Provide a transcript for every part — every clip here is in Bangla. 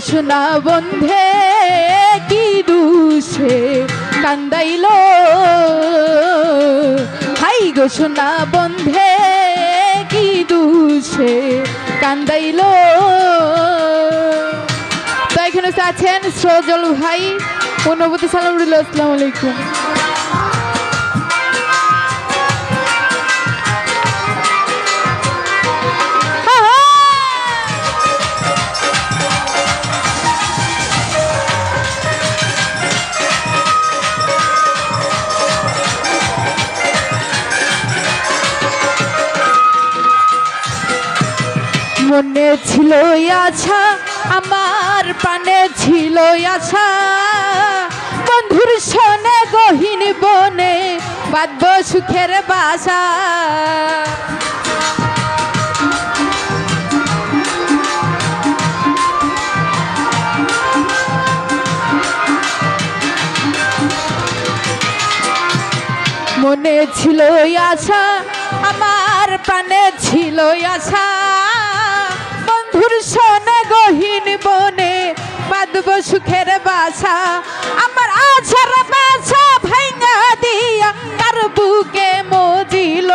সোনা বন্ধে কি দুষে কান্দাইল, হাই গো সোনা বন্ধে কি দুষে কান্দাইল। তো এখানে আছেন সজল ভাই, অনুভূতি সালাম রইল। আসসালামু আলাইকুম। মনে ছিল আশা, আমার প্রাণে ছিল আশা, বন্ধুর সনে গহীন বনে বাঁধব সুখের বাসা। মনে ছিল আশা, আমার প্রাণে ছিল আশা, বন্ধুর সনে গহীন বনে বাঁধব সুখের বাসা। আমার আশার বাসা ভাঙা দিয়া তার বুকে মজিল,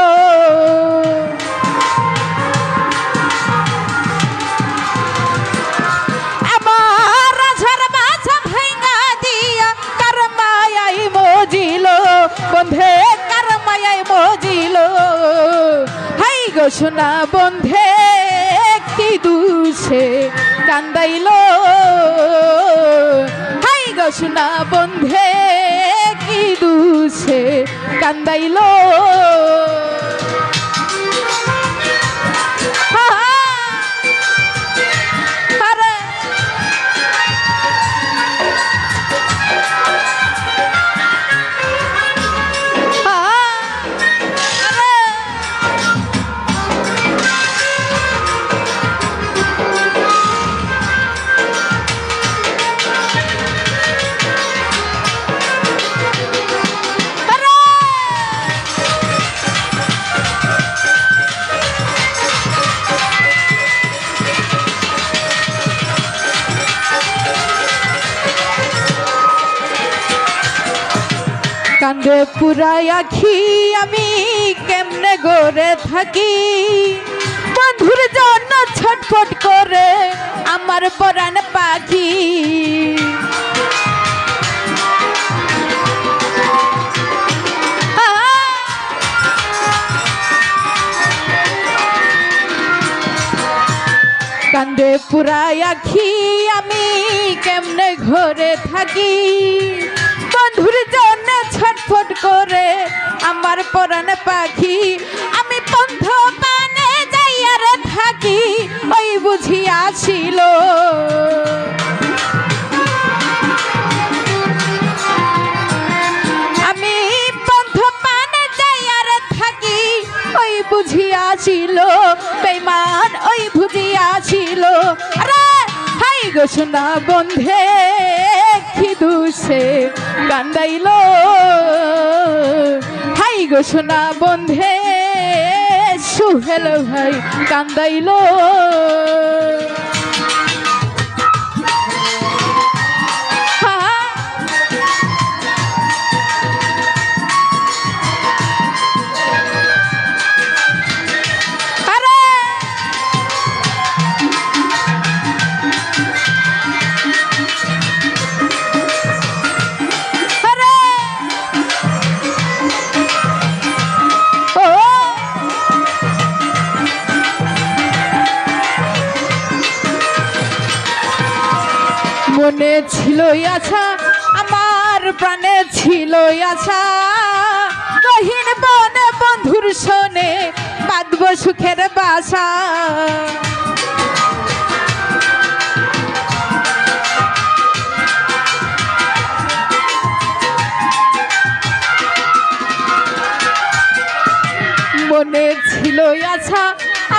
আমার আশার বাসা ভাঙা দিয়া তার মায়াই মজিল, বন্ধে কার মায়াই মজিল। হাই গো সোনা বন্ধে কি দুষে কান্দাইল, হাই গো সোনা বন্ধে কি দুষে কান্দাইল। কান্দে পুরাই আখি আমি কেমনে গড়ে থাকি, বন্ধুর জন্য ছটফট করে আমার পরাণ পাখি। কান্দে পুরাই আখি আমি কেমনে ঘরে থাকি, বন্ধুর জন্য ছটফট করে আমার পরাণ পাখি। আমি পন্থ পানে যাইয়ার থাকি ওই বুঝিয়াছিল, আমি পন্থ পানে যাইয়ার থাকি ওই বুঝিয়াছিল, বেঈমান ওই বুঝিয়াছিল। আরে হাই গো সোনা বন্ধে কি দুষে কান্দাইল, হাই গো সোনা বন্ধে সুহেল ভাই কান্দাইল। মনে ছিল আশা, আমার প্রাণে ছিল আশা, গহীন বনে বন্ধুর সনে বাঁধব সুখের বাসা। মনে ছিল আশা,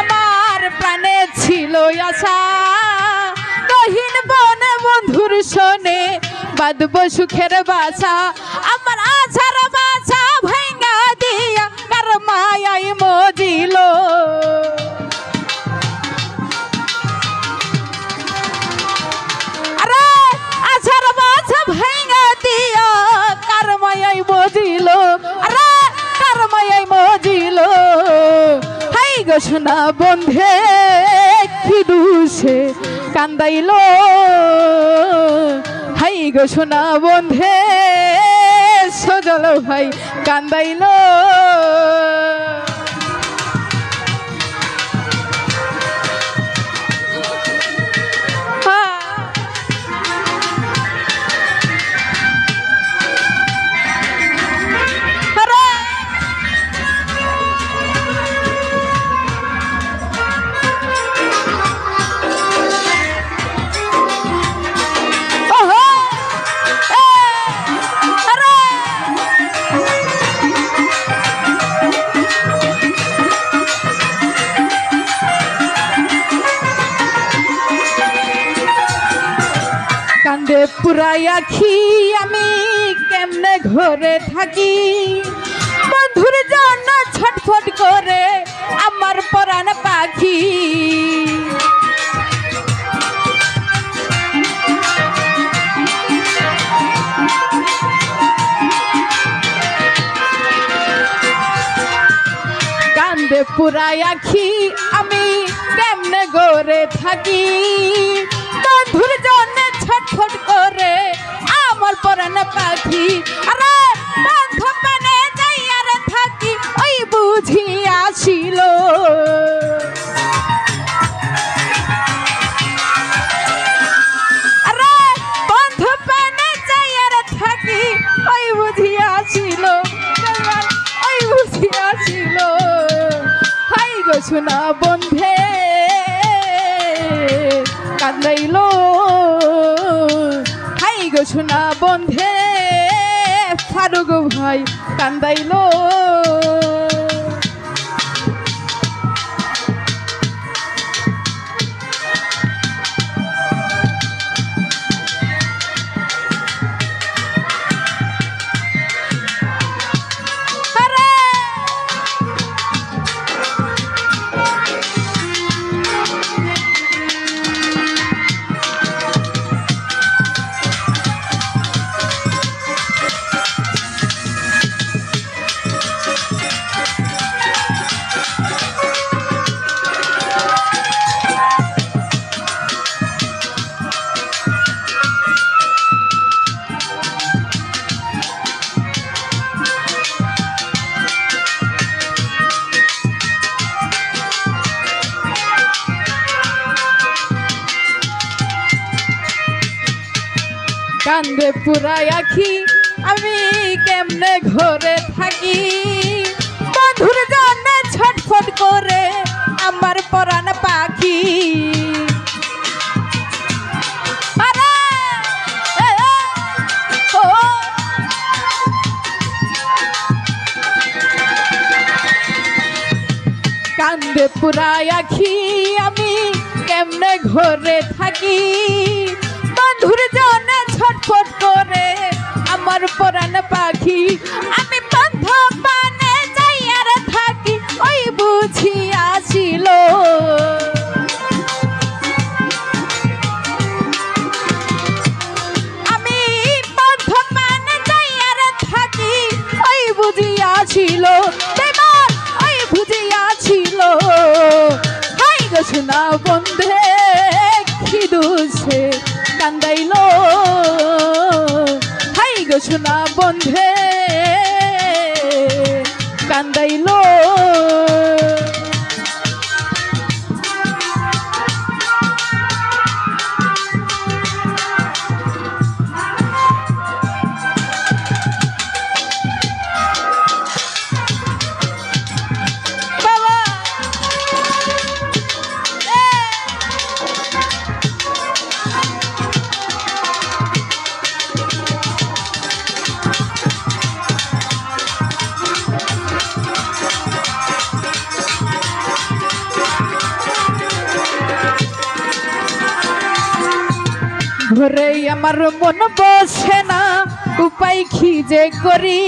আমার প্রাণে ছিল আশা, গহীন বনে বন্ধুর সনে বাঁধব সুখের বাসা। আমার আশার বাসা ভাঙা দিয়া কার মায়াই মজিল, গো সোনা বন্ধে কি দুষে কান্দাইল, হাই গো সোনা বন্ধে সজল ভাই কান্দাইল। কান্দে পুরাই আখি আমি কেমনে ঘরে থাকি, বন্ধুর জন্য ছটফট করে আমার পরাণ পাখি। কান্দে পুরাই আখি আমি কেমনে ঘরে থাকি, বন্ধুর জন্য ছটফট করে আমার পরাণ পাখি। আরে বন্ধ পানে যাই আর থাকি ওই বুঝি আসিল, আরে বন্ধ পানে যাই আর থাকি ওই বুঝি আসিল, ওই বুঝি আসিল। হাই গো সোনা বন্ধে কান্দাইল, হাই গো সোনা বন্ধে ফারুক ভাই কান্দাইল। কান্দে পুরাই আখি আমি কেমনে ঘরে থাকি, বন্ধুর জন্য ছটফট করে আমার পরাণ পাখি। কান্দে পুরাই আখি আমি কেমনে ঘরে থাকি, বন্ধুর জন্য ছটফট করে আমার পরাণ পাখি। আমি বন্ধ পানে যাই আর থাকি ওই বুঝি আসিল, আমি বন্ধ পানে যাই আর থাকি ওই বুঝি আসিল, ওই বুঝি আসিল। হাই গো সোনা বন্ধে কি দুষে কান্দাইল, হাই গো সোনা বন্ধে কান্দাইল। ঘরে আমার মন বসে না, উপায় খিজে করি,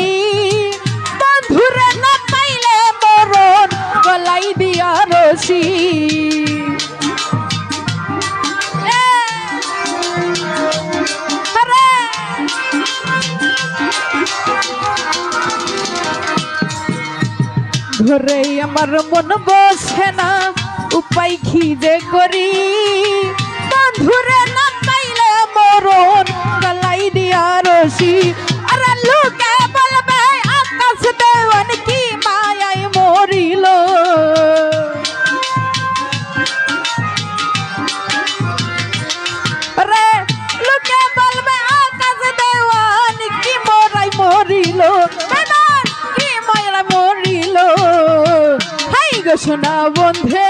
বন্ধুরে না পাইলে মরণ গলাই দিয়া রশি। ধরে আমার মন বসে না, উপায় খিদে করি। বন্ধুরে না পাইলে মরণ, গলাই দিয়া রশি। আর লোকে বলবে আকাশ দেওয়ান কি মায়ায় মরিল। রে লোকে বলবে আকাশ দেওয়ান কি মরাই মরিল, কি মায়া মরিল। হাই গো সোনা বন্ধে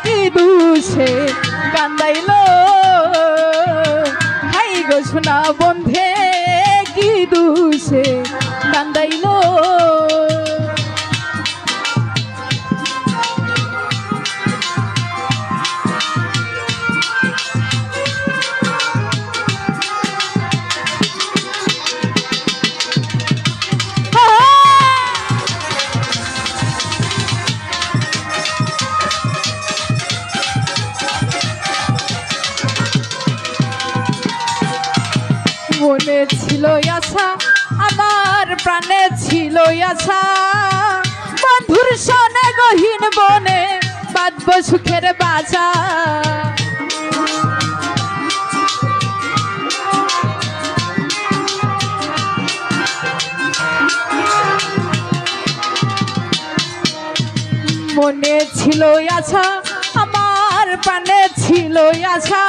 কি দুষে কান্দাইল। হাই গো সোনা বন্ধে কি দুষে কান্দাইল। মনে ছিল আশা, আমার প্রাণে ছিল আশা। বন্ধুর সনে গহীন বনে বাঁধব সুখের বাসা। মনে ছিল আশা, আমার প্রাণে ছিল আশা।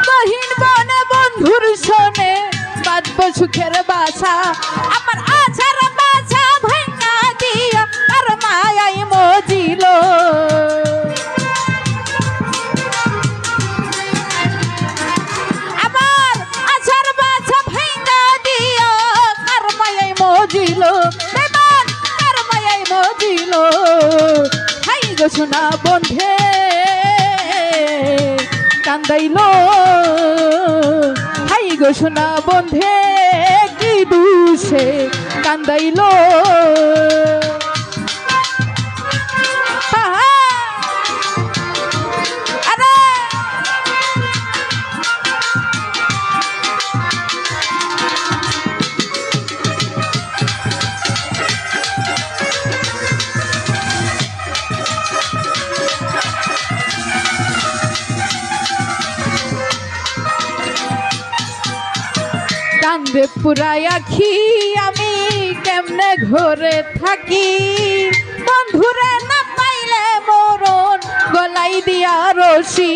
গহীন বনে বন্ধুর সনে বাঁধব সুখের বাসা। আমার আশার বাসা ভাঙা দিয়া তার মায়াই মজিল। আমার আশার বাসা ভাঙা দিয়া তার মায়াই মজিল। বেমান তার মায়াই মজিল। হাই গো সোনা বন্ধে কান্দাইল। হাই গো সোনা বন্ধে কি দুষে কান্দাইল। কান্দে পুরাই আখি আমি কেমনে ঘরে থাকি। বন্ধুরে না পাইলে মরণ গলাই দিয়া রশি।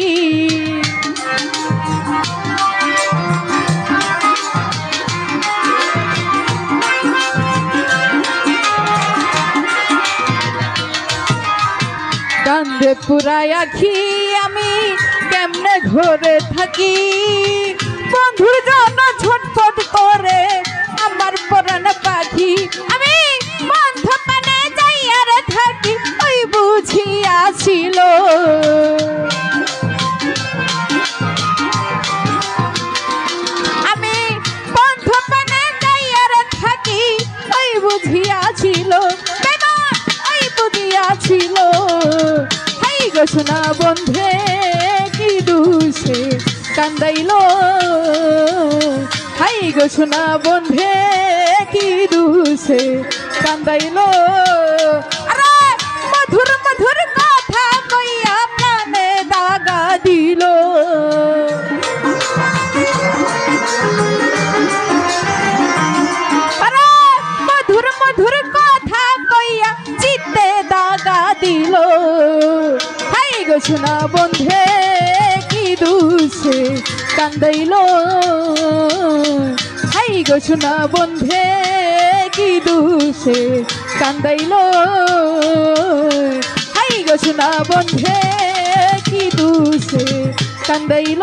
কান্দে পুরাই আখি আমি কেমনে ঘরে থাকি। বন্ধুর জন্য ছটফট করে আমার পরাণ পাখি। আমি বন্ধ পানে যাই আর থাকি ওই বুঝিয়াছিল। আমি বন্ধ পানে যাই আর থাকি ওই বুঝিয়াছিল। ওই বুঝিয়াছিল। হাই গো সোনা বন্ধে কি দুষে কান্দাইল। হাই গো সোনা বন্ধে কি দুষে কান্দাইল। আরে মধুর মধুর কথা কইয়া প্রাণে দাগা দিল। আরে মধুর মধুর কথা কইয়া চিত্তে দাগা দিল। হাই গো সোনা বন্ধে কি দুষে কান্দাইল। হাই গো সোনা বন্ধে কি দুষে কান্দাইল। হাই গো সোনা বন্ধে কি দুষে কান্দাইল।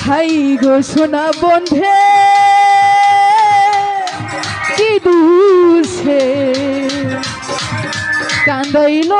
হাই গো সোনা বন্ধে কি দুষে কান্দাইল।